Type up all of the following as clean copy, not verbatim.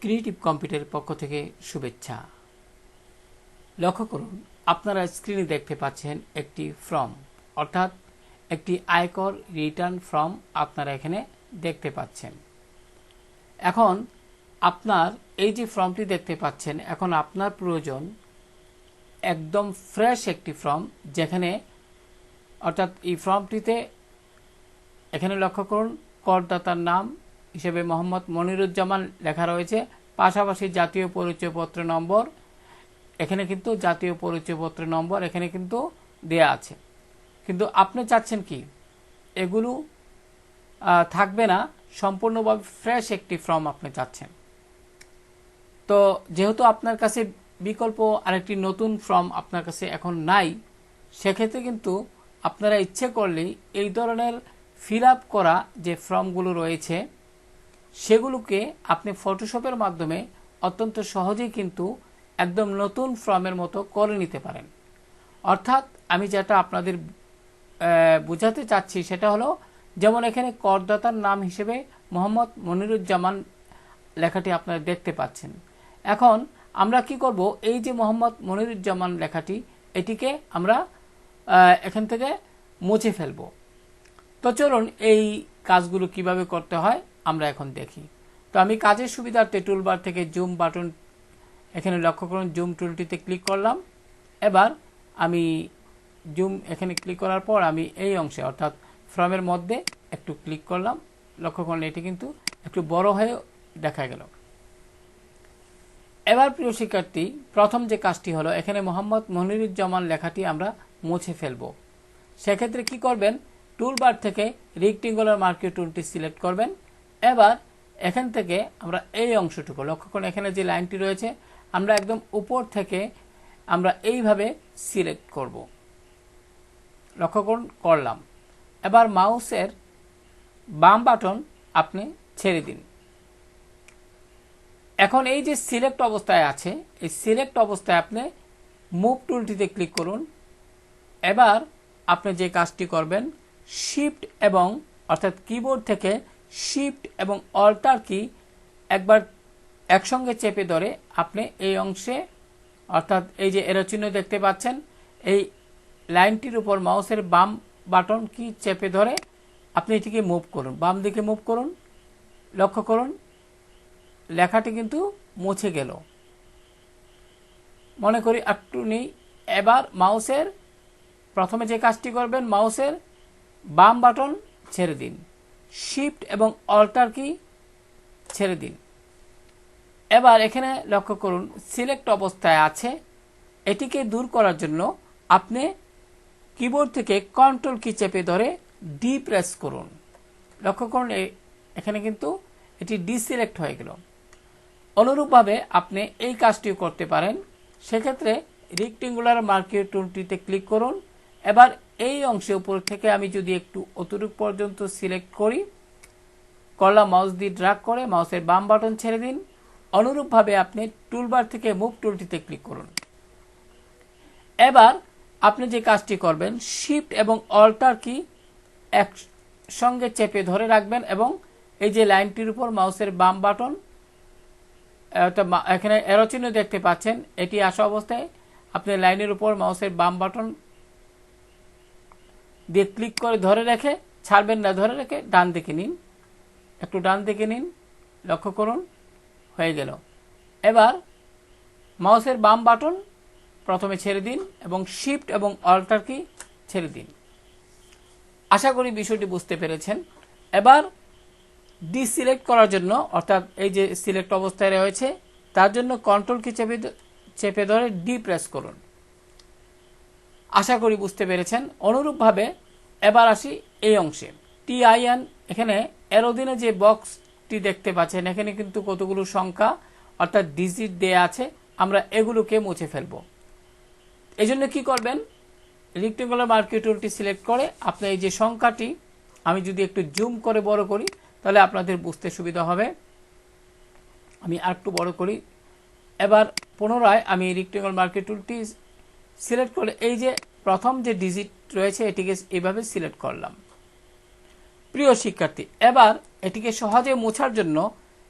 Creative কম্পিউটারের পক্ষ থেকে শুভেচ্ছা। লক্ষ্য করুন, আপনারা স্ক্রিনে দেখতে পাচ্ছেন একটি ফর্ম, অর্থাৎ একটি আয়কর রিটার্ন ফর্ম আপনারা এখানে দেখতে পাচ্ছেন। এখন আপনার এই যে ফর্মটি দেখতে পাচ্ছেন, এখন আপনার প্রয়োজন একদম ফ্রেশ একটি ফর্ম, যেখানে অর্থাৎ এই ফর্মটিতে এখানে লক্ষ্য করুন করদাতার নাম হিসেবে মোহাম্মদ মনিরুজ্জামান লেখা রয়েছে, পাশাপাশি জাতীয় পরিচয়পত্র নম্বর, এখানে কিন্তু জাতীয় পরিচয়পত্র নম্বর এখানে কিন্তু দেয়া আছে। কিন্তু আপনি চাচ্ছেন কি এগুলো থাকবে না, সম্পূর্ণভাবে ফ্রেশ একটি ফর্ম আপনি চাচ্ছেন। তো যেহেতু আপনার কাছে বিকল্প আরেকটি নতুন ফর্ম আপনার কাছে এখন নাই, সেক্ষেত্রে কিন্তু আপনারা ইচ্ছে করলেই এই ধরনের ফিল আপ করা যে ফর্মগুলো রয়েছে সেগুলোকে আপনি ফটোশপের মাধ্যমে অত্যন্ত সহজেই কিন্তু একদম নতুন ফর্মের মতো করে নিতে পারেন। অর্থাৎ আমি যেটা আপনাদের বোঝাতে চাচ্ছি সেটা হলো, যেমন এখানে করদাতার নাম হিসেবে মোহাম্মদ মনিরুজ্জামান লেখাটি আপনারা দেখতে পাচ্ছেন। এখন আমরা কি করব, এই যে মোহাম্মদ মনিরুজ্জামান লেখাটি এটিকে আমরা এখান থেকে মুছে ফেলব। তো চলুন এই কাজগুলো কিভাবে করতে হয় আমরা এখন দেখি। তো আমি কাজের সুবিধার্থে টুলবার থেকে জুম বাটন এখানে লক্ষ্য করুন, জুম টুলটিতে ক্লিক করলাম। এবার আমি জুম এখানে ক্লিক করার পর আমি এই অংশে অর্থাৎ ফর্মের মধ্যে একটু ক্লিক করলাম। লক্ষ্য করুন এটি কিন্তু একটু বড় হয়ে দেখা গেল। এবার প্রিয় শিক্ষার্থী, প্রথম যে কাজটি হলো, এখানে মোহাম্মদ মনিরুজ্জামান লেখাটি আমরা মুছে ফেলব। সেক্ষেত্রে কি করবেন, টুলবার থেকে রেক্টেঙ্গুলার মার্কিং টুলটি সিলেক্ট করবেন। এবার এখান থেকে আমরা এই অংশটুকু লক্ষ্য করুন, এখানে যে লাইনটি রয়েছে আমরা একদম উপর থেকে আমরা এইভাবে সিলেক্ট করব। লক্ষ্য করুন করলাম। এবার মাউসের বাম বাটন আপনি ছেড়ে দিন। এখন এই যে সিলেক্ট অবস্থায় আছে, এই সিলেক্ট অবস্থায় আপনি মুভ টুলটিতে ক্লিক করুন। এবার আপনি যে কাজটি করবেন, শিফট এবং অর্থাৎ কিবোর্ড থেকে শিফট এবং অল্টার কি একবার একসঙ্গে চেপে ধরে আপনি এই অংশে অর্থাৎ এই যে এরো চিহ্ন দেখতে পাচ্ছেন, এই লাইনটির উপর মাউসের বাম বাটন কি চেপে ধরে আপনি এটিকে মুভ করুন, বাম দিকে মুভ করুন। লক্ষ্য করুন লেখাটি কিন্তু মুছে গেল। মনে করি একটু নেই। এবার মাউসের প্রথমে যে কাজটি করবেন, মাউসের বাম বাটন ছেড়ে দিন, শিফট এবং অল্টার কি ছেড়ে দিন। এবার এখানে লক্ষ্য করুন সিলেক্ট অবস্থায় আছে, এটিকে দূর করার জন্য আপনি কিবোর্ড থেকে কন্ট্রোল কি চেপে ধরে ডি প্রেস করুন। লক্ষ্য করুন এখানে কিন্তু এটি ডিসিলেক্ট হয়ে গেল। অনুরূপভাবে আপনি এই কাজটিও করতে পারেন। সেক্ষেত্রে রেক্টেঙ্গুলার মার্কিং টুলটিতে ক্লিক করুন। এবার এই অংশে উপর থেকে আমি যদি একটু অতটুকু পর্যন্ত সিলেক্ট করি, করলাম, মাউস দিয়ে ড্র্যাগ করে মাউসের বাম বাটন ছেড়ে দিন। অনুরূপভাবে আপনি টুলবার থেকে মুভ টুলটিতে ক্লিক করুন। এবার আপনি যে কাজটি করবেন, শিফট এবং অল্টার কি একসঙ্গে চেপে ধরে রাখবেন এবং এই যে লাইনটির উপর মাউসের বাম বাটন এখানে এরো চিহ্ন দেখতে পাচ্ছেন, এটি আসা অবস্থায় আপনি লাইনের উপর মাউসের বাম বাটন দিয়ে ক্লিক করে ধরে রেখে ছাড়বেন না, ধরে রেখে ডান দিকে নিন, একটু ডান দিকে নিন। লক্ষ্য করুন হয়ে গেল। এবার মাউসের বাম বাটন প্রথমে ছেড়ে দিন এবং শিফট এবং অল্টার কি ছেড়ে দিন। আশা করি বিষয়টি বুঝতে পেরেছেন। এবার ডিসিলেক্ট করার জন্য অর্থাৎ এই যে সিলেক্ট অবস্থায় রয়েছে তার জন্য কন্ট্রোল কি চেপে ধরে ডি প্রেস করুন। আশা করি বুঝতে পেরেছেন। অনুরূপভাবে এবার আসি এই অংশে TIN, এখানে এরোদিনে যে বক্সটি দেখতে পাচ্ছেন এখানে কিন্তু কতগুলো সংখ্যা অর্থাৎ ডিজিট দেয়া আছে, আমরা এগুলোকে মুছে ফেলব। এই জন্য কি করবেন, রেক্টেঙ্গুলার মার্কিং টুলটি সিলেক্ট করে আপনি এই যে সংখ্যাটি আমি যদি একটু জুম করে বড় করি তাহলে আপনাদের বুঝতে সুবিধা হবে। আমি আরেকটু বড় করি। এবার পুনরায় আমি রেক্টেঙ্গুলার মার্কিং টুলটি সিলেক্ট করে এই যে প্রথম যে ডিজিট রয়েছে এটিকে এইভাবে সিলেক্ট করলাম। প্রিয় শিক্ষার্থী, এবার এটিকে সহজে মোছার জন্য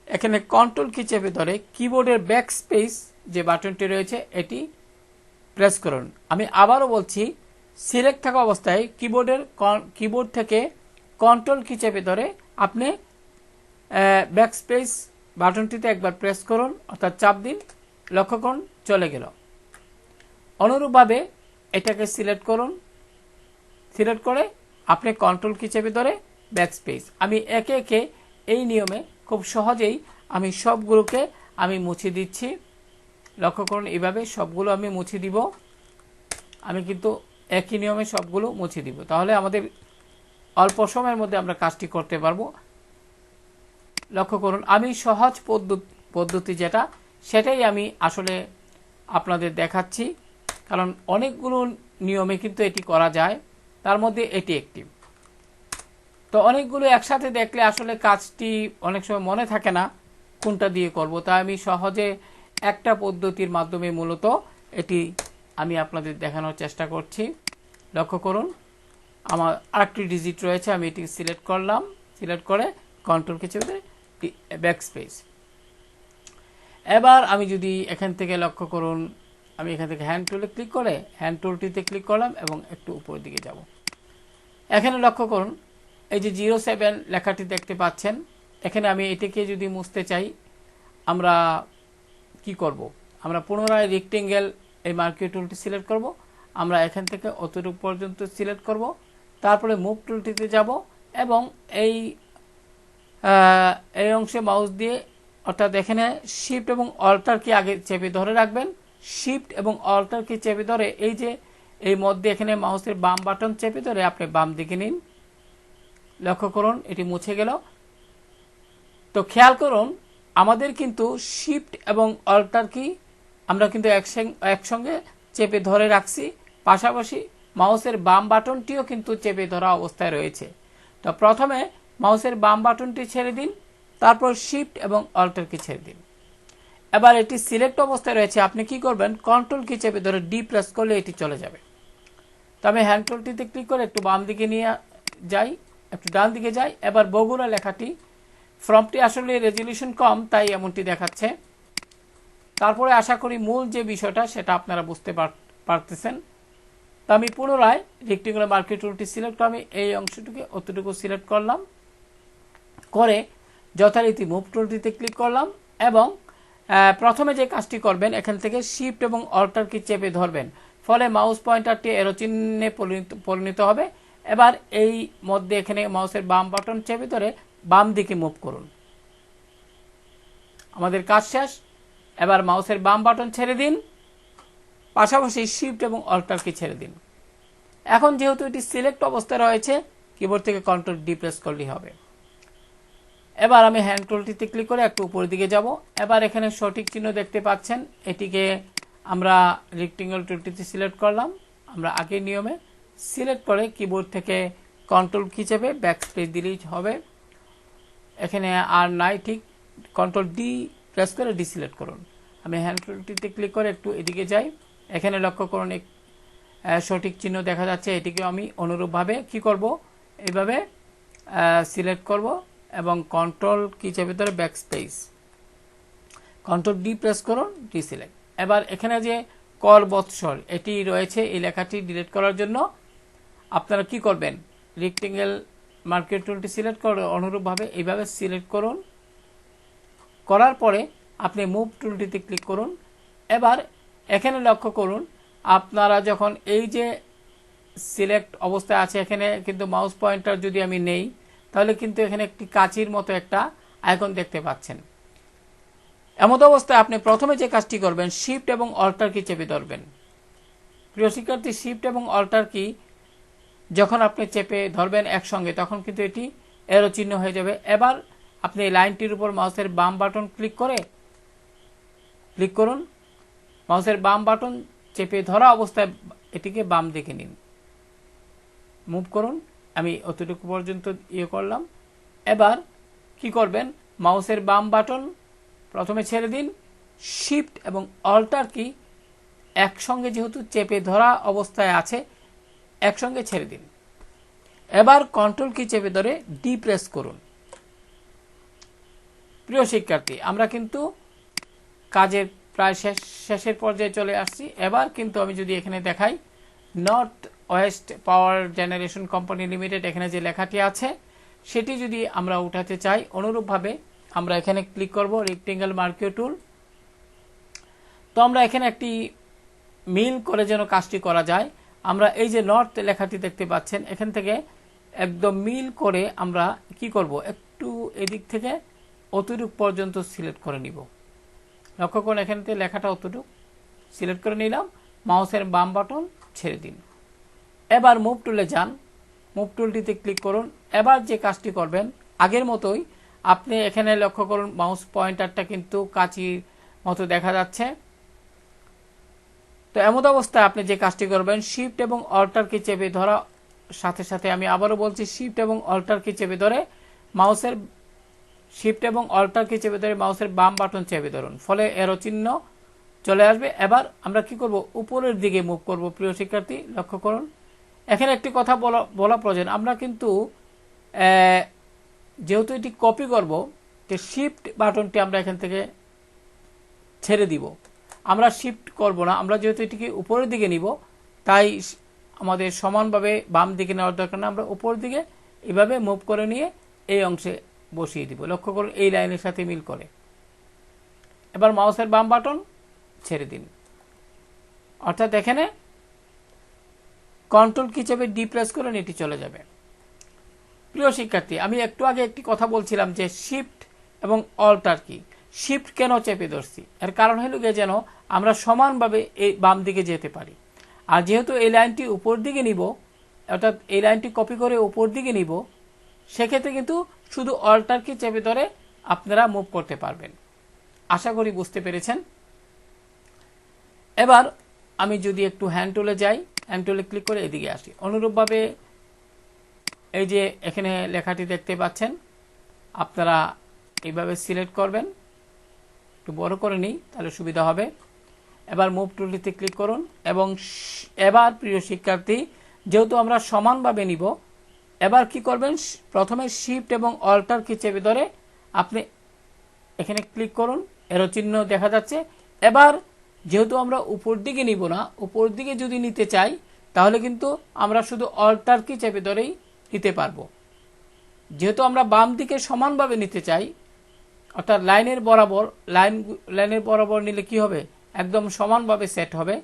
এখানে কন্ট্রোল কি চেপে ধরে কিবোর্ডের ব্যাক স্পেস যে বাটনটি রয়েছে এটি প্রেস করুন। আমি আবারও বলছি, সিলেক্ট থাকা অবস্থায় কিবোর্ড থেকে কন্ট্রোল কি চেপে ধরে আপনি ব্যাক স্পেস বাটনটিতে একবার প্রেস করুন, অর্থাৎ চাপ দিন, লক্ষ্য করুন চলে গেল। অনুরূপভাবে এটাকে সিলেক্ট করুন, সিলেক্ট করে আপনি কন্ট্রোল কি চেপে ধরে ব্যাক স্পেস। আমি একে একে এই নিয়মে খুব সহজেই আমি সবগুলোকে আমি মুছে দিচ্ছি। লক্ষ্য করুন এইভাবে সবগুলো আমি মুছে দিব। আমি কিন্তু একই নিয়মে সবগুলো মুছে দিব, তাহলে আমাদের অল্প সময়ের মধ্যে আমরা কাজটি করতে পারবো। লক্ষ্য করুন আমি সহজ পদ্ধতি যেটা সেটাই আমি আসলে আপনাদের দেখাচ্ছি, কারণ অনেকগুলো নিয়মে কিন্তু এটি করা যায়, তার মধ্যে এটি একটি। তো অনেকগুলো একসাথে দেখলে আসলে কাজটি অনেক সময় মনে থাকে না কোনটা দিয়ে করব, তাই আমি সহজে একটা পদ্ধতির মাধ্যমে মূলত এটি আমি আপনাদের দেখানোর চেষ্টা করছি। লক্ষ্য করুন আমার আরেকটি ডিজিট রয়েছে, আমি এটি সিলেক্ট করলাম, সিলেক্ট করে কন্ট্রোল কি চেপে ধরে ব্যাক স্পেস। এবার আমি যদি এখান থেকে লক্ষ্য করুন, আমি এখান থেকে হ্যান্ড টুলে ক্লিক করে হ্যান্ড টুলটিতে ক্লিক করলাম এবং একটু উপরের দিকে যাব। এখানে লক্ষ্য করুন এই যে 07 লেখাটি দেখতে পাচ্ছেন, এখানে আমি এটিকে যদি মুছতে চাই আমরা কি করব, আমরা পুনরায় রেক্টেঙ্গেল এই মার্কিং টুলটি সিলেক্ট করব, আমরা এখান থেকে অতটুকু পর্যন্ত সিলেক্ট করব, তারপরে মুভ টুলটিতে যাব এবং এই অংশে মাউস দিয়ে, অর্থাৎ এখানে শিফট এবং অল্টার কি আগে চেপে ধরে রাখবেন, শিফট এবং অল্টার কি চেপে ধরে এই যে এই মধ্যে এখানে মাউসের বাম বাটন চেপে ধরে আপনি বাম দিকে নিন। লক্ষ্য করুন এটি মুছে গেল। তো খেয়াল করুন আমাদের কিন্তু শিফট এবং অল্টার কি আমরা কিন্তু একসঙ্গে চেপে ধরে রাখছি, পাশাপাশি মাউসের বাম বাটনটিও কিন্তু চেপে ধরা অবস্থায় রয়েছে। তো প্রথমে মাউসের বাম বাটনটি ছেড়ে দিন, তারপর শিফট এবং অল্টার কি ছেড়ে দিন। এবার এটি সিলেক্ট অবস্থায় রয়েছে, আপনি কি করবেন কন্ট্রোল কি চেপে ধরে ডি প্রেস করলে এটি চলে যাবে। তো আমি হ্যান্ড টুলটিতে ক্লিক করে একটু বাম দিকে নিয়ে যাই, একটু ডান দিকে যাই। এবার বগুড়া লেখাটি, ফর্মটি আসলে রেজলিউশন কম তাই এমনটি দেখাচ্ছে। তারপরে আশা করি মূল যে বিষয়টা সেটা আপনারা বুঝতে পারতেছেন। তো আমি পুনরায় রেক্টেঙ্গুলার মার্কিং টুলটি সিলেক্ট করে আমি এই অংশটুকু অতটুকু সিলেক্ট করলাম, করে যথারীতি মুভ টুলটিতে ক্লিক করলাম এবং প্রথমে যে কাজটি করবেন এখান থেকে শিফট এবং অল্টার কি চেপে ধরবেন, ফলে মাউস পয়েন্টারটি এরো চিহ্নে পরিণত হবে। এবার এই মধ্যে এখানে মাউসের বাম বাটন চেপে ধরে বাম দিকে মুভ করুন। আমাদের কাজ শেষ। এবার মাউসের বাম বাটন ছেড়ে দিন, পাশাপাশি শিফট এবং অল্টার কি ছেড়ে দিন। এখন যেহেতু এটি সিলেক্ট অবস্থায় রয়েছে কিবোর্ড থেকে কন্ট্রোল ডি প্রেস করলেই হবে। এবার আমি হ্যান্ড টুলটিতে ক্লিক করে একটু উপরের দিকে যাব। এবার এখানে সঠিক চিহ্ন দেখতে পাচ্ছেন, এটিকে আমরা রেক্টেঙ্গল টুলটিতে সিলেক্ট করলাম। আমরা আগের নিয়মে সিলেক্ট করে কিবোর্ড থেকে কন্ট্রোল কি চেপে ব্যাক স্পেস দিলেই হবে। এখানে আর নাই, ঠিক কন্ট্রোল ডি প্রেস করে ডি সিলেক্ট করুন। আমি হ্যান্ড টুলটিতে ক্লিক করে একটু এদিকে যাই, এখানে লক্ষ্য করুন সঠিক চিহ্ন দেখা যাচ্ছে। এটিকে আমি অনুরূপভাবে কি করব, এইভাবে সিলেক্ট করব এবং কন্ট্রোল কি চেপে ধরে back space, control D press করুন, ডি সিলেক্ট। এবার এখানে যে কর বৎসর এটি রয়েছে, এই লেখাটি ডিলিট করার জন্য আপনারা কি করবেন, রেক্টেঙ্গেল মার্কিং টুলটি সিলেক্ট করে অনুরূপভাবে এইভাবে সিলেক্ট করুন। করার পরে আপনি মুভ টুলটিতে ক্লিক করুন। এবার এখানে লক্ষ্য করুন আপনারা যখন এই যে সিলেক্ট অবস্থায় আছে, এখানে কিন্তু মাউস পয়েন্টার যদি আমি নেই তাহলে কিন্তু এখানে একটি কাঁচির মতো একটা আইকন দেখতে পাচ্ছেন। এমন অবস্থায় আপনি প্রথমে যে কাজটি করবেন শিফট এবং অল্টার কি চেপে ধরবেন। প্রিয় শিক্ষার্থী, শিফট এবং অল্টার কি যখন আপনি চেপে ধরবেন একসঙ্গে তখন কিন্তু এটি এরো চিহ্ন হয়ে যাবে। এবার আপনি এই লাইনটির উপর মাউসের বাম বাটন ক্লিক করুন, মাউসের বাম বাটন চেপে ধরা অবস্থায় এটিকে বাম দিকে নিন, মুভ করুন। আমি অতটুকু পর্যন্ত করলাম। এবার কি করবেন, মাউসের বাম বাটন প্রথমে ছেড়ে দিন, শিফট এবং অল্টার কি একসঙ্গে যেহেতু চেপে ধরা অবস্থায় আছে একসঙ্গে ছেড়ে দিন। এবার কন্ট্রোল কি চেপে ধরে ডি প্রেস করুন। প্রিয় শিক্ষার্থী, আমরা কিন্তু কাজের প্রায় শেষের পর্যায়ে চলে আসছি। এবার কিন্তু আমি যদি এখানে দেখাই নর্থ ওয়েস্ট পাওয়ার জেনারেশন কোম্পানি লিমিটেড, এখানে যে লেখাটি আছে সেটি যদি আমরা উঠাতে চাই, অনুরূপভাবে আমরা এখানে ক্লিক করব রেক্টেঙ্গেল মার্কিও টুল। তো আমরা এখানে একটি মিল করে যেন কাজটি করা যায়, আমরা এই যে নর্থ লেখাটি দেখতে পাচ্ছেন, এখান থেকে একদম মিল করে আমরা কি করব, একটু এদিক থেকে অতটুক পর্যন্ত সিলেক্ট করে নিব। লক্ষ্য করুন এখানে লেখাটা অতটুক সিলেক্ট করে নিলাম, মাউসের বাম বাটন ছেড়ে দিন। এবার মুভ টুলে যান, মুভ টুলটিতে ক্লিক করুন। এবার যে কাজটি করবেন আগের মতোই, আপনি এখানে লক্ষ্য করুন মাউস পয়েন্টারটা কিন্তু কাঁচির মতো দেখা যাচ্ছে। তো এমন অবস্থায় আপনি যে কাজটি করবেন, শিফট এবং অল্টার কি চেপে ধরা সাথে সাথে, আমি আবারও বলছি, শিফট এবং অল্টার কি চেপে ধরে মাউসের শিফট এবং অল্টার কি চেপে ধরে মাউসের বাম বাটন চেপে ধরুন, ফলে এরো চিহ্ন চলে আসবে। এবার আমরা কি করব, উপরের দিকে মুভ করব। প্রিয় শিক্ষার্থী লক্ষ্য করুন, এখানে একটি কথা বলা প্রয়োজন, আমরা কিন্তু যেহেতু এটি কপি করব, তো শিফট বাটনটি আমরা এখান থেকে ছেড়ে দিব, আমরা শিফট করব না। আমরা যেহেতু এটিকে উপরের দিকে নিব, তাই আমাদের সমানভাবে বাম দিকে নেওয়ার দরকার না, আমরা উপরের দিকে এভাবে মুভ করে নিয়ে এই অংশে বসিয়ে দিব। লক্ষ্য করুন এই লাইনের সাথে মিল করে। এবার মাউসের বাম বাটন ছেড়ে দিন, অর্থাৎ এখানে কন্ট্রোল কি চেপে ডি প্রেস করেন, এটি চলে যাবে। প্রিয় শিক্ষার্থী, আমি একটু আগে একটি কথা বলছিলাম যে শিফট এবং অল্টার কি, শিফট কেন চেপে ধরছি, এর কারণ হলো গিয়ে যেন আমরা সমানভাবে এই বাম দিকে যেতে পারি। আর যেহেতু এই লাইনটি উপর দিকে নিব, অর্থাৎ এই লাইনটি কপি করে উপর দিকে নিব, সেক্ষেত্রে কিন্তু শুধু অল্টার কি চেপে ধরে আপনারা মুভ করতে পারবেন। আশা করি বুঝতে পেরেছেন। এবার আমি যদি একটু হ্যান্ড টুলে যাই, হ্যান্ড টুলে ক্লিক করে এদিকে আসি, অনুরূপভাবে এই যে এখানে লেখাটি দেখতে পাচ্ছেন, আপনারা এইভাবে সিলেক্ট করবেন। একটু বড় করে নিই তাহলে সুবিধা হবে। এবার মুভ টুলটিতে ক্লিক করুন এবং এবার প্রিয় শিক্ষার্থী, যেহেতু আমরা সমানভাবে নিব, এবার কি করবেন, প্রথমে শিফট এবং অল্টার কি চেপে ধরে আপনি এখানে ক্লিক করুন, এরো চিহ্ন দেখা যাচ্ছে। এবার যেহেতু আমরা উপর দিকে নিব না, উপর দিকে যদি নিতে চাই তাহলে কিন্তু আমরা শুধু অল্টার কি চেপে ধরেই নিতে পারবো। যেহেতু আমরা বাম দিকে সমানভাবে নিতে চাই, অর্থাৎ লাইনের বরাবর নিলে কি হবে, একদম সমানভাবে সেট হবে।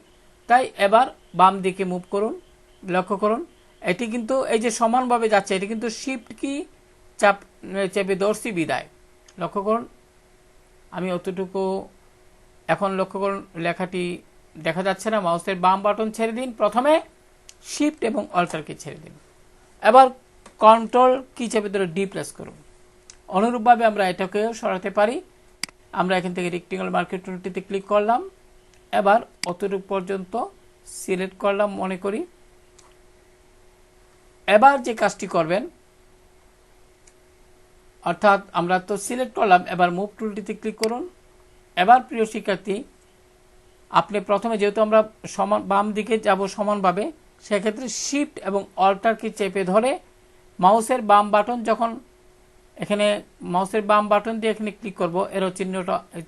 তাই এবার বাম দিকে মুভ করুন। লক্ষ্য করুন এটি কিন্তু এই যে সমানভাবে যাচ্ছে, এটি কিন্তু শিফট কি চেপে ধরছি বিদায়। লক্ষ্য করুন আমি অতটুকু, এখন লক্ষ্য করুন লেখাটি দেখা যাচ্ছে না, মাউসের বাম বাটন ছেড়ে দিন, প্রথমে শিফট এবং অল্টার কি ছেড়ে দিন। এবার কন্ট্রোল কি চেপে ধরে ডি প্রেস করুন। অনুরূপভাবে আমরা এটাকেও সরাতে পারি। আমরা এখান থেকে রেক্টেঙ্গেল মার্কিও টুলটিতে ক্লিক করলাম, এবার অতটুকু পর্যন্ত সিলেক্ট করলাম মনে করি। এবার যে কাজটি করবেন, অর্থাৎ আমরা তো সিলেক্ট করলাম, এবার মুভ টুলটিতে ক্লিক করুন। এবার প্রিয় শিক্ষার্থী, আপনি প্রথমে যেহেতু আমরা বাম দিকে যাব সমানভাবে, সেক্ষেত্রে শিফট এবং অল্টার কি চেপে ধরে মাউসের বাম বাটন, যখন এখানে মাউসের বাম বাটন দিয়ে এখানে ক্লিক করব, এরও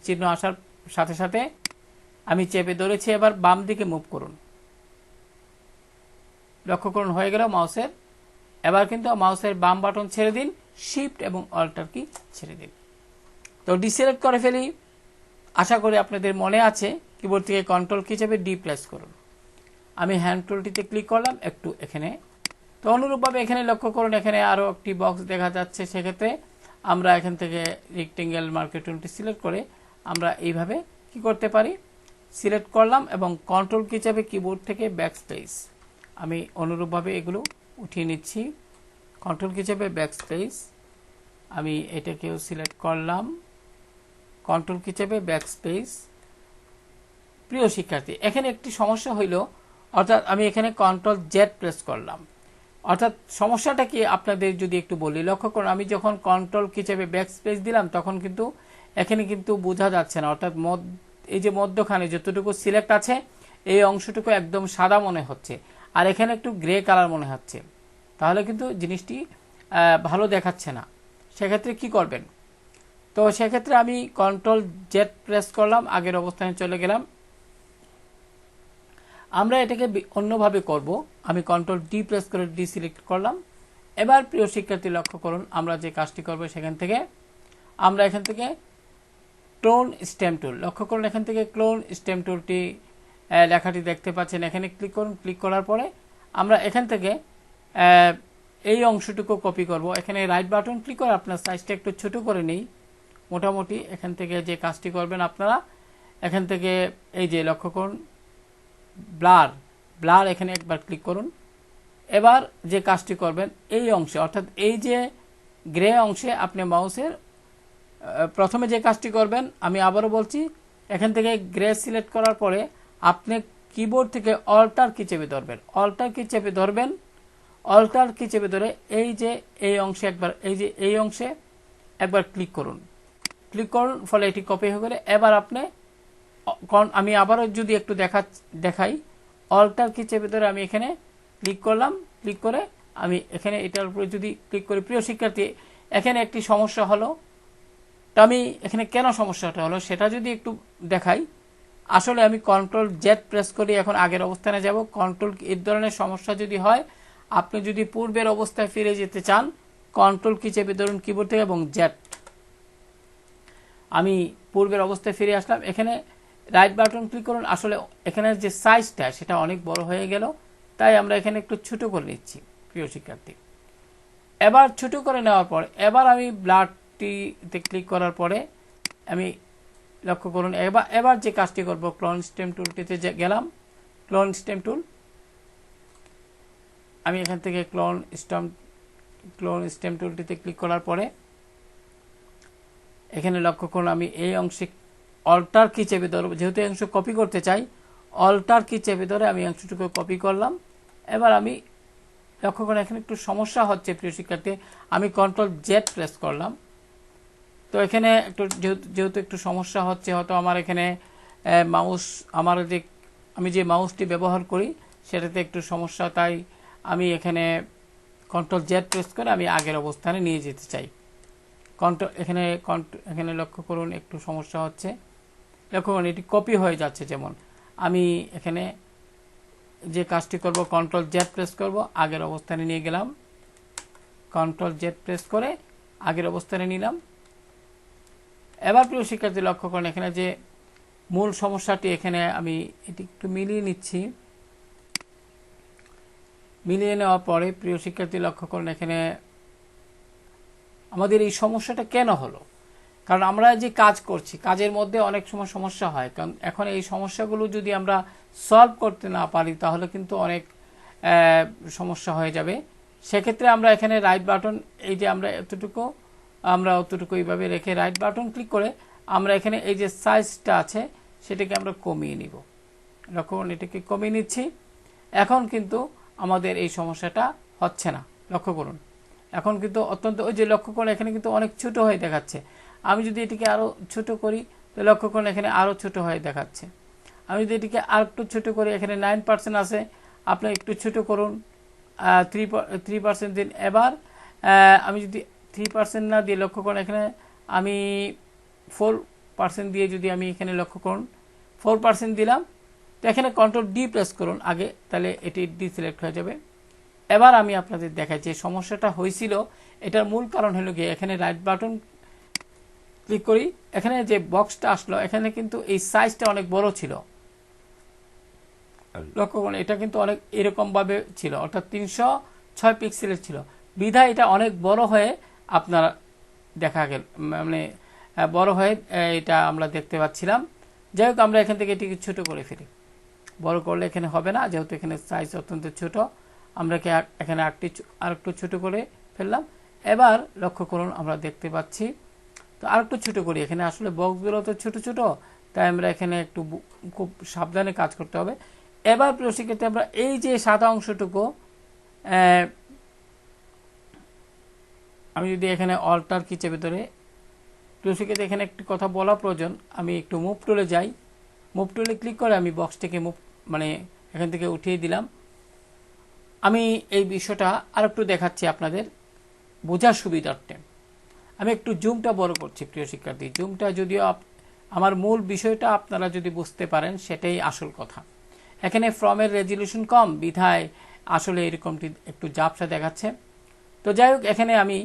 চিহ্ন আসার সাথে সাথে আমি চেপে ধরেছি। এবার বাম দিকে মুভ করুন। লক্ষ্য করুন হয়ে গেল মাউসের। এবার কিন্তু মাউসের বাম বাটন ছেড়ে দিন, শিফট এবং অল্টার কি ছেড়ে দিন। তো ডিসিলেক্ট করে ফেলি। আশা করি আপনাদের মনে আছে, কিবোর্ড থেকে কন্ট্রোল কি চেপে ডি প্রেস করুন। আমি হ্যান্ড টুলটিতে ক্লিক করলাম একটু এখানে। তো অনুরূপভাবে এখানে লক্ষ্য করুন, এখানে আরও একটি বক্স দেখা যাচ্ছে। সেক্ষেত্রে আমরা এখান থেকে রেক্টেঙ্গেল মার্কিও টুলটি সিলেক্ট করে আমরা এইভাবে কি করতে পারি, সিলেক্ট করলাম এবং কন্ট্রোল কি চেপে কিবোর্ড থেকে ব্যাকস্পেস, আমি অনুরূপভাবে এগুলো উঠিয়ে নিচ্ছি। কন্ট্রোল কি চেপে ব্যাকস্পেস, আমি এটাকেও সিলেক্ট করলাম, কন্ট্রোল কি চেপে ব্যাকস্পেস। প্রিয় শিক্ষার্থী, এখানে একটি সমস্যা হইল, অর্থাৎ আমি এখানে কন্ট্রোল জেড প্রেস করলাম। অর্থাৎ সমস্যাটা কি আপনাদের যদি একটু বলি, লক্ষ্য করুন আমি যখন কন্ট্রোল কি চেপে ব্যাকস্পেস দিলাম, তখন কিন্তু এখানে কিন্তু বোঝা যাচ্ছে না, অর্থাৎ এই যে মধ্যখানে যতটুকু সিলেক্ট আছে এই অংশটুকু একদম সাদা মনে হচ্ছে, আর এখানে একটু গ্রে কালার মনে হচ্ছে, তাহলে কিন্তু জিনিসটি ভালো দেখাচ্ছে না। সেক্ষেত্রে কি করবেন, তো তো সেক্ষেত্রে আমি কন্ট্রোল জেড প্রেস করলাম, আগের অবস্থানে চলে গেলাম। আমরা এটাকে অন্যভাবে করব, আমি কন্ট্রোল ডি প্রেস করে ডি সিলেক্ট করলাম। এবার প্রিয় শিক্ষার্থী লক্ষ্য করুন, আমরা যে কাজটি করব সেখান থেকে আমরা এখান থেকে ক্লোন স্টেম টুল, লক্ষ্য করুন এখান থেকে ক্লোন স্টেম টুলটি লেখাটি দেখতে পাচ্ছেন, এখানে ক্লিক করুন। ক্লিক করার পরে আমরা এখান থেকে এই অংশটুকু কপি করব। এখানে রাইট বাটন ক্লিক করে আপনার সাইজটা একটু ছোট করে নেই। মোটামুটি এখান থেকে যে কাজটি করবেন আপনারা, এখান থেকে এই যে লক্ষ্য করুন ব্লার এখানে একবার ক্লিক করুন। এবার যে কাজটি করবেন এই অংশে, অর্থাৎ এই যে গ্রে অংশে আপনি মাউসের প্রথমে যে কাজটি করবেন, আমি আবারও বলছি, এখান থেকে গ্রে সিলেক্ট করার পরে আপনি কিবোর্ড থেকে অল্টার কি চেপে ধরবেন, অল্টার কি চেপে ধরবেন। অল্টার কি চেপে ধরে এই যে এই অংশে একবার, এই যে এই অংশে একবার ক্লিক করুন। ক্লিক করুন, ফলে এটি কপি হয়ে গেলে এবার আপনি, আমি আবারও যদি একটু দেখাই, অল্টার কি চেপে ধরে আমি এখানে ক্লিক করলাম। ক্লিক করে আমি এখানে এটার উপরে যদি ক্লিক করি, প্রিয় শিক্ষার্থী এখানে একটি সমস্যা হলো। তো আমি এখানে কেন সমস্যাটা হলো সেটা যদি একটু দেখাই, আসলে আমি কন্ট্রোল জেড প্রেস করি, এখন আগের অবস্থানে যাব। কন্ট্রোল, এই ধরনের সমস্যা যদি হয়, আপনি যদি পূর্বের অবস্থায় ফিরে যেতে চান, কন্ট্রোল কি চেপে ধরুন কিবোর্ড থেকে এবং জেড। আমি পূর্বের অবস্থায় ফিরে আসলাম, এখানে রাইট বাটন ক্লিক করুন। আসলে এখানে যে সাইজটা সেটা অনেক বড় হয়ে গেল, তাই আমরা এখানে একটু ছোট করে নিচ্ছি প্রিয় শিক্ষার্থী। এবার ছোট করে নেওয়ার পর এবার আমি ব্লাডটিতে ক্লিক করার পরে আমি লক্ষ্য করুন, এবার যে কাজটি করব, ক্লোন স্টেম টুলটিতে গেলাম। ক্লোন স্টেম টুল, আমি এখান থেকে ক্লোন স্টেম টুলটিতে ক্লিক করার পরে এখানে লক্ষ্য করুন, আমি এই অংশে অল্টার কি চেপে ধরব, যেহেতু এই অংশ কপি করতে চাই, অল্টার কি চেপে ধরে আমি অংশটুকু কপি করলাম। এবার আমি লক্ষ্য করুন এখানে একটু সমস্যা হচ্ছে প্রিয় শিক্ষার্থী, আমি কন্ট্রোল জেড প্রেস করলাম। তো এখানে একটু যেহেতু একটু সমস্যা হচ্ছে, হয়তো আমার এখানে মাউস, আমি যে মাউসটি ব্যবহার করি সেটাতে একটু সমস্যা, তাই আমি এখানে কন্ট্রোল জেড প্রেস করে আমি আগের অবস্থানে নিয়ে যেতে চাই। এখানে লক্ষ্য করুন একটু সমস্যা হচ্ছে, লক্ষ্য করুন এটি কপি হয়ে যাচ্ছে। যেমন আমি এখানে যে কাজটি করব, কন্ট্রোল জেড প্রেস করব, আগের অবস্থানে নিয়ে গেলাম। কন্ট্রোল জেড প্রেস করে আগের অবস্থানে নিলাম। এবার প্রিয় শিক্ষার্থী লক্ষ্য করুন এখানে যে মূল সমস্যাটি, এখানে আমি এটি একটু মিলিয়ে নিচ্ছি। মিলিয়ে নেওয়ার পরে প্রিয় শিক্ষার্থী লক্ষ্য করুন এখানে আমাদের এই সমস্যাটা কেন হলো, কারণ আমরা যে কাজ করছি কাজের মধ্যে অনেক সময় সমস্যা হয়। কারণ এখন এই সমস্যাগুলো যদি আমরা সলভ করতে না পারি তাহলে কিন্তু অনেক সমস্যা হয়ে যাবে। সেক্ষেত্রে আমরা এখানে রাইট বাটন, এই যে আমরা অতটুকু এইভাবে রেখে রাইট বাটন ক্লিক করে আমরা এখানে এই যে সাইজটা আছে সেটাকে আমরা কমিয়ে নিব। লক্ষ্য করুন এটাকে কমিয়ে নিচ্ছি। এখন কিন্তু আমাদের এই সমস্যাটা হচ্ছে না। লক্ষ্য করুন এখন কিন্তু অত্যন্ত, ওই যে লক্ষ্য করুন এখানে কিন্তু অনেক ছোট হয়ে দেখাচ্ছে। আমি যদি এটিকে আরও ছোট করি তো লক্ষ্য করুন এখানে আরও ছোট হয়ে দেখাচ্ছে। আমি যদি এটিকে আর একটু ছোট করি, এখানে 9% আছে, আপনি একটু ছোট করুন, 3% দিন। এবার আমি যদি 3% না দিয়ে লক্ষ্য করুন এখানে আমি 4% দিয়ে যদি আমি এখানে লক্ষ্য করুন 4% দিলাম, তো এখানে কন্ট্রোল ডি প্রেস করুন আগে, তাহলে এটি ডি সিলেক্ট হয়ে যাবে। এবার আমি আপনাদের দেখাই যে সমস্যাটা হয়েছিল, এটার মূল কারণ হলো গিয়ে এখানে রাইট বাটন ক্লিক করি, এখানে যে বক্সটা আসলো এখানে কিন্তু এই সাইজটা অনেক বড় ছিল। লক্ষ্য করুন এটা কিন্তু অনেক এরকম ভাবে ছিল, অর্থাৎ 306 পিক্সেলের ছিল, বিধায় এটা অনেক বড় হয়ে আপনার দেখা গেল, মানে বড় হয়ে এটা আমরা দেখতে পাচ্ছিলাম। যাই হোক আমরা এখান থেকে এটিকে ছোট করে ফেলি, বড় করলে এখানে হবে না, যেহেতু এখানে সাইজ অত্যন্ত ছোট, আমরা এখানে আরেকটু ছোট করে ফেললাম। এবার লক্ষ্য করুন আমরা দেখতে পাচ্ছি, তো আরেকটু ছোট করি, এখানে আসলে বক্সগুলো তো ছোট ছোট, তাই আমরা এখানে একটু খুব সাবধানে কাজ করতে হবে। এবার প্রিয় শিক্ষার্থী আমরা এই যে সাদা অংশটুকু, আমি যদি এখানে অল্টার কি চেপে ধরে, প্রিয় শিক্ষার্থী এখানে একটি কথা বলা প্রয়োজন, আমি একটু মুভ টুলে যাই, মুভ টুলে ক্লিক করে আমি বক্সটাকে মানে এখান থেকে উঠিয়ে দিলাম। আমি এই বিষয়টা আর একটু দেখাচ্ছি আপনাদের বোঝার সুবিধার্থে। আমি একটু জুমটা বড় করছি প্রিয় শিক্ষার্থী। জুমটা যদিও আমার মূল বিষয়টা আপনারা যদি বুঝতে পারেন সেটাই আসল কথা। এখানে ফর্মের রেজলিউশন কম বিধায় আসলে এরকমটি একটু ঝাপসা দেখাচ্ছে। তো যাই হোক, এখানে আমি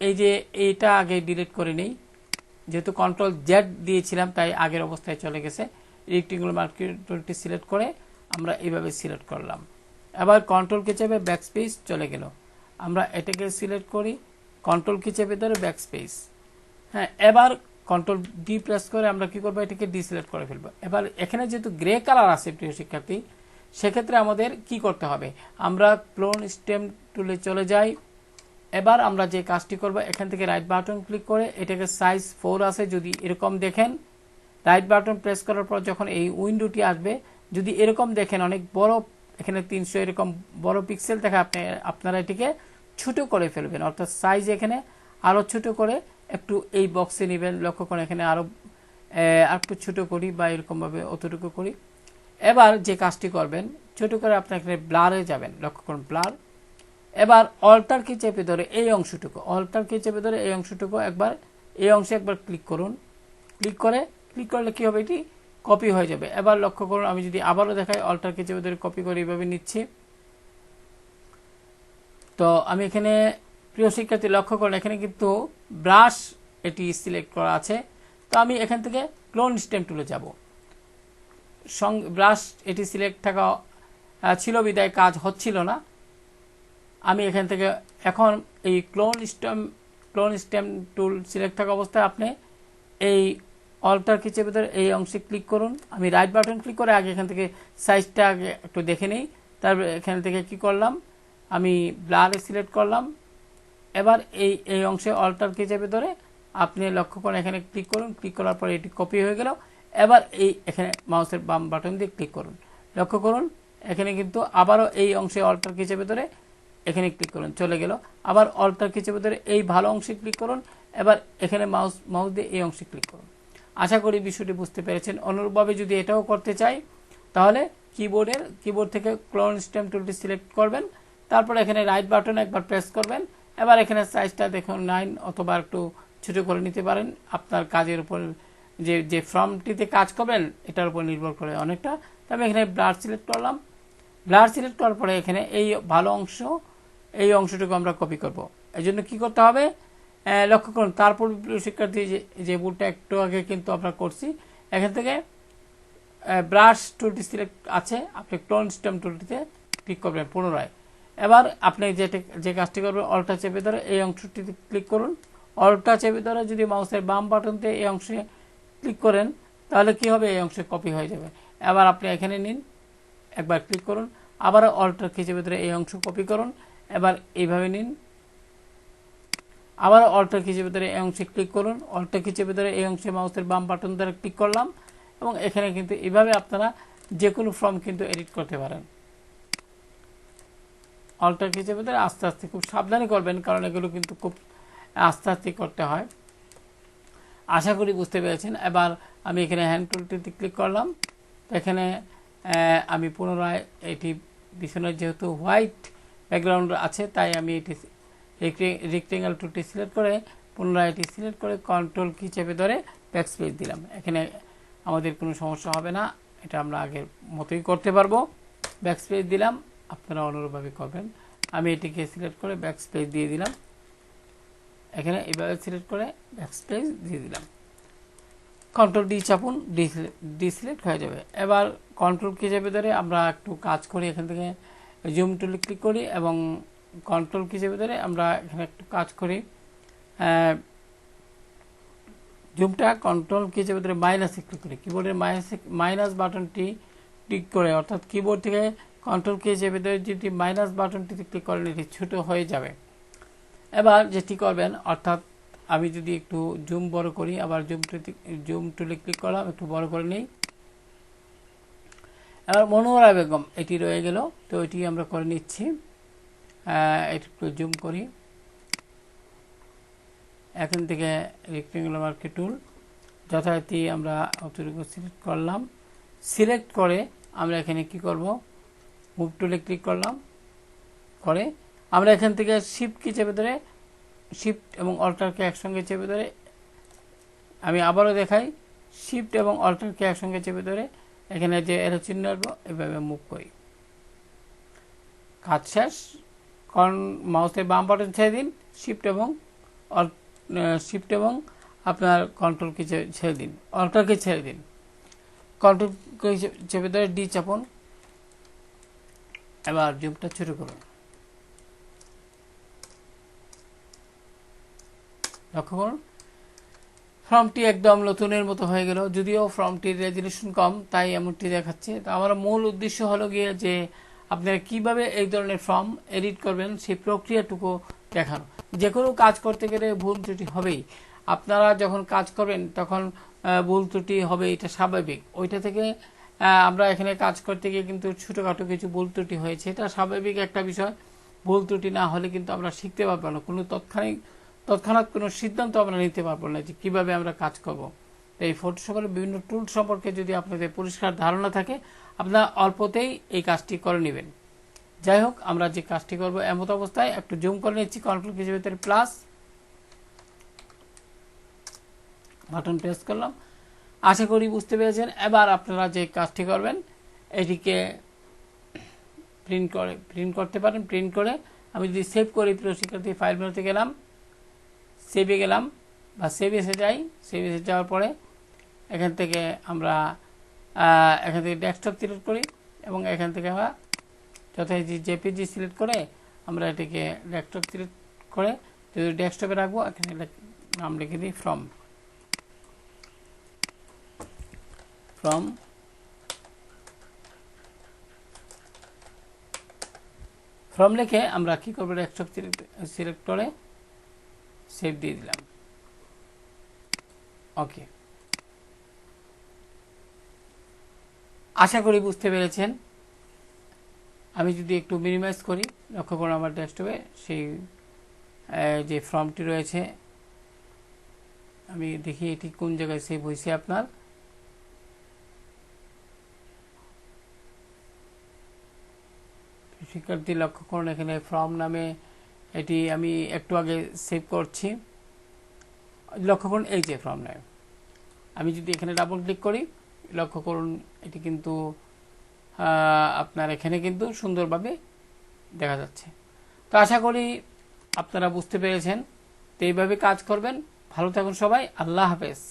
এই যে এইটা আগে ডিলিট করে নেই, যেহেতু কন্ট্রোল জেড দিয়েছিলাম তাই আগের অবস্থায় চলে গেছে। রেক্টেঙ্গুলার মার্কিং টুলটি সিলেক্ট করে আমরা এইভাবে সিলেক্ট করলাম। এবার কন্ট্রোল কি চেপে ব্যাকস্পেস চলে গেল। আমরা এটাকে সিলেক্ট করি, কন্ট্রোল কি চেপে ধরে ব্যাকস্পেস। হ্যাঁ, এবার কন্ট্রোল ডি প্রেস করে আমরা কি করবো, এটাকে ডিসিলেক্ট করে ফেলবো। এবার এখানে যেহেতু গ্রে কালার আছে প্রিয় শিক্ষার্থী, সেক্ষেত্রে আমাদের কি করতে হবে, আমরা ক্লোন স্টেম টুলে চলে যাই। এবার আমরা যে কাজটি করব, এখান থেকে রাইট বাটন ক্লিক করে এটাকে সাইজ 4 আছে যদি এরকম দেখেন, রাইট বাটন প্রেস করার পর যখন এই উইন্ডোটি আসবে, যদি এরকম দেখেন অনেক বড়, এখানে 300 এরকম বড় পিক্সেল দেখা, আপনারা এটিকে ছোট করে ফেলবেন, অর্থাৎ সাইজ এখানে আরো ছোট করে একটু এই বক্সে নেবেন। লক্ষ্য করেন এখানে আরো একটু ছোট করি বা এরকম ভাবে অতটুকু করি। এবার যে কাজটি করবেন, ছোট করে আপনি এখানে ব্লারে যাবেন, লক্ষ্য করুন ব্লার। এবার অল্টার কি চেপে ধরে এই অংশটুকু, অল্টার কি চেপে ধরে এই অংশটুকু একবার, এই অংশে একবার ক্লিক করুন। ক্লিক করলে কি হবে, এটি কপি হয়ে যাবে। এবার লক্ষ্য করুন, আমি যদি আবারও দেখাই, অল্টার কি চেপে ধরে কপি করে এইভাবে নিচ্ছি। তো আমি এখানে প্রিয় শিক্ষার্থী লক্ষ্য করুন, এখানে কিন্তু ব্রাশ এটি সিলেক্ট করা আছে। তো আমি এখান থেকে ক্লোন স্টেম টুলে যাব। ব্রাশ এটি সিলেক্ট থাকা ছিল বিদায় কাজ হচ্ছিল না। আমি এখান থেকে এখন এই ক্লোন স্টেম টুল সিলেক্ট থাকা অবস্থায় আপনি এই অল্টার কি চেপে ধরে এই অংশে ক্লিক করুন। আমি রাইট বাটন ক্লিক করে আগে এখান থেকে সাইজটা আগে একটু দেখে নিই। তারপর এখান থেকে কি করলাম, আমি ব্লারে সিলেক্ট করলাম। এবার এই অংশে অল্টার কি চেপে ধরে আপনি লক্ষ্য করেন, এখানে ক্লিক করুন। ক্লিক করার পরে এটি কপি হয়ে গেল। এবার এখানে মাউসের বাম বাটন দিয়ে ক্লিক করুন। লক্ষ্য করুন, এখানে কিন্তু আবারও এই অংশে অল্টার কি চেপে ধরে এখানে ক্লিক করুন, চলে গেল। আবার অল্টার কি চেপে ধরে এই ভালো অংশে ক্লিক করুন। এবার এখানে মাউস দিয়ে এই অংশে ক্লিক করুন। আশা করি বিষয়টি বুঝতে পেরেছেন। অনুরূপভাবে যদি এটাও করতে চাই, তাহলে কিবোর্ড থেকে ক্লোন স্টেম টুলটি সিলেক্ট করবেন। তারপর এখানে রাইট বাটন একবার প্রেস করবেন। এবার এখানে সাইজটা দেখুন 9 অথবা একটু ছোট করে নিতে পারেন, আপনার কাজের উপর, যে ফর্মটিতে কাজ করবেন এটার উপর নির্ভর করে অনেকটা। তবে এখানে ব্লার সিলেক্ট করলাম। ব্লার সিলেক্ট করার পরে এখানে এই ভালো অংশ, এই অংশটুকু আমরা কপি করব। এই জন্য কি করতে হবে, লক্ষ্য করুন। তারপর শিক্ষার্থী যে ভুলটা একটু আগে কিন্তু আমরা করছি, এখান থেকে ব্রাশ টুলটি সিলেক্ট আছে, আপনি ক্লোন স্টেম টুলটিতে ক্লিক করবেন পুনরায়। এবার আপনি যে কাজটি করবেন, অল্টা চেপে ধরে এই অংশটিতে ক্লিক করুন। অল্টা চেপে ধরে যদি মাউসের বাম বাটন দিয়ে এই অংশে ক্লিক করেন, তাহলে কি হবে, এই অংশে কপি হয়ে যাবে। এবার আপনি এখানে নিন, একবার ক্লিক করুন, আবার অল্টা চেপে ধরে এই অংশ কপি করুন। এবার এইভাবে নিন, আবার অল্টার কি চেপে ধরে এই অংশে ক্লিক করুন। অল্টার কি চেপে ধরে এই অংশে মাউসের বাম বাটন দ্বারা ক্লিক করলাম, এবং এখানে কিন্তু এইভাবে আপনারা যে কোনো ফর্ম কিন্তু এডিট করতে পারেন। অল্টার কি চেপে ধরে আস্তে আস্তে, খুব সাবধানে করবেন, কারণ এগুলো কিন্তু খুব আস্তে আস্তে করতে হয়। আশা করি বুঝতে পেরেছেন। এবার আমি এখানে হ্যান্ড টুলটিতে ক্লিক করলাম। এখানে আমি পুনরায় এটি পিছনে যেহেতু হোয়াইট ব্যাকগ্রাউন্ড আছে, তাই আমি এটি রেক্টেঙ্গেল টুলটি সিলেক্ট করে পুনরায় এটি সিলেক্ট করে কন্ট্রোল কি চেপে ধরে ব্যাকস্পেস দিলাম। এখানে আমাদের কোনো সমস্যা হবে না, এটা আমরা আগের মতোই করতে পারবো। ব্যাকস্পেস দিলাম, আপনারা অনুরূপভাবে করবেন। আমি এটিকে সিলেক্ট করে ব্যাকস্পেস দিয়ে দিলাম। এখানে এভাবে সিলেক্ট করে ব্যাকস্পেস দিয়ে দিলাম। কন্ট্রোল ডি চাপুন, ডিসিলেক্ট হয়ে যাবে। এবার কন্ট্রোল কি চেপে ধরে আমরা একটু কাজ করি, এখান থেকে জুম টুলে ক্লিক করি এবং কন্ট্রোল কি চেপে ধরে আমরা এখানে একটু কাজ করি। জুমটা কন্ট্রোল কি চেপে ধরে মাইনাসে ক্লিক করি, কিবোর্ডের মাইনাস বাটনটি ক্লিক করে, অর্থাৎ কিবোর্ড থেকে কন্ট্রোল কি চেপে ধরে যদি মাইনাস বাটনটিতে ক্লিক করেন, এটি ছোট হয়ে যাবে। এবার যেটি করবেন, অর্থাৎ আমি যদি একটু জুম বড় করি, আবার জুম টুলে ক্লিক করলাম, একটু বড় করে নিই। এবার মনোহরা বেগম এটি রয়ে গেল, তো এটি আমরা করে নিচ্ছি। একটু জুম করি, এখান থেকে রেক্টেঙ্গুলার মার্কিং টুল যথারীতি আমরা অতটুকু সিলেক্ট করলাম। সিলেক্ট করে আমরা এখানে কি করব, মুভ টুলে ক্লিক করলাম, করে আমরা এখান থেকে শিফট কি চেপে ধরে শিফট এবং অল্টারকে একসঙ্গে চেপে ধরে, আমি আবারও দেখাই, শিফট এবং অল্টারকে একসঙ্গে চেপে ধরে এখানে যে এরো চিহ্ন আসবো এভাবে মুভ করি। কাজ শেষ। মাউসের বাম বাটন ছেড়ে দিন, শিফট এবং আপনার কন্ট্রোলকে ছেড়ে দিন, অল্টারকে ছেড়ে দিন, কন্ট্রোলকে চেপে ধরে ডি চাপুন। এবার জুমটা ছোট করুন, লক্ষ্য করুন ফর্মটি একদম নতুনের মতো হয়ে গেল। যদিও ফর্মটির রেজুলেশন কম তাই এমনটি দেখাচ্ছে। তো আমার মূল উদ্দেশ্য হলো গিয়ে যে আপনারা কিভাবে এই ধরনের ফর্ম এডিট করবেন সেই প্রক্রিয়াটুকু দেখানো। যে কোনো কাজ করতে গেলে ভুল ত্রুটি হবেই। আপনারা যখন কাজ করবেন তখন ভুল ত্রুটি হবে, এটা স্বাভাবিক। ওইটা থেকে আমরা এখানে কাজ করতে গিয়ে কিন্তু ছোটোখাটো কিছু ভুল ত্রুটি হয়েছে, এটা স্বাভাবিক একটা বিষয়। ভুল ত্রুটি না হলে কিন্তু আমরা শিখতে পারবো না, কোনো তৎক্ষণাৎ কোনো সিদ্ধান্ত আমরা নিতে পারবো না যে কীভাবে আমরা কাজ করব। তো এই ফটোশপের বিভিন্ন টুল সম্পর্কে যদি আপনাদের পরিষ্কার ধারণা থাকে, আপনারা অল্পতেই এই কাজটি করে নেবেন। যাই হোক, আমরা যে কাজটি করব এমত অবস্থায় একটু জুম করে নিচ্ছি, কন্ট্রোল কিসের ভিতরে প্লাস বাটন প্রেস করলাম। আশা করি বুঝতে পেরেছেন। এবার আপনারা যে কাজটি করবেন এটিকে প্রিন্ট করতে পারেন। প্রিন্ট করে আমি যদি সেভ করি, প্রিয় শিক্ষার্থী ফাইল মেনুতে গেলাম, সেভে গেলাম বা সেভে যাই। সেভে যাওয়ার পরে এখান থেকে আমরা ডেস্কটপ সিলেক্ট করি এবং এখান থেকে আমরা যথাযথ জেপিজি সিলেক্ট করে আমরা এটিকে ডেস্কটপ সিলেক্ট করে যদি ডেস্কটপে রাখবো, এখানে নাম লিখে দিই ফ্রম লিখে আমরা কি করবো, ডেস্কটপ সিলেক্ট করে সেভ দিয়ে দিলাম। ওকে, আশা করি বুঝতে পেরেছেন। আমি যদি একটু মিনিমাইজ করি, লক্ষ্য করুন আমার ডেস্কটপে সেই যে ফর্মটি রয়েছে, আমি দেখি এটি কোন জায়গায় সেভ হয়েছে। আপনার শিক্ষার্থী লক্ষ্য করুন এখানে ফর্ম নামে এটি আমি একটু আগে সেভ করছি। লক্ষ্য করুন এই যে ফর্ম নামে, আমি যদি এখানে ডাবল ক্লিক করি, লক্ষ্য করুন এটি কিন্তু আপনার এখানে কিন্তু সুন্দরভাবে দেখা যাচ্ছে। তো আশা করি আপনারা বুঝতে পেরেছেন। তো এইভাবে কাজ করবেন। ভালো থাকুন সবাই, আল্লাহ হাফেজ।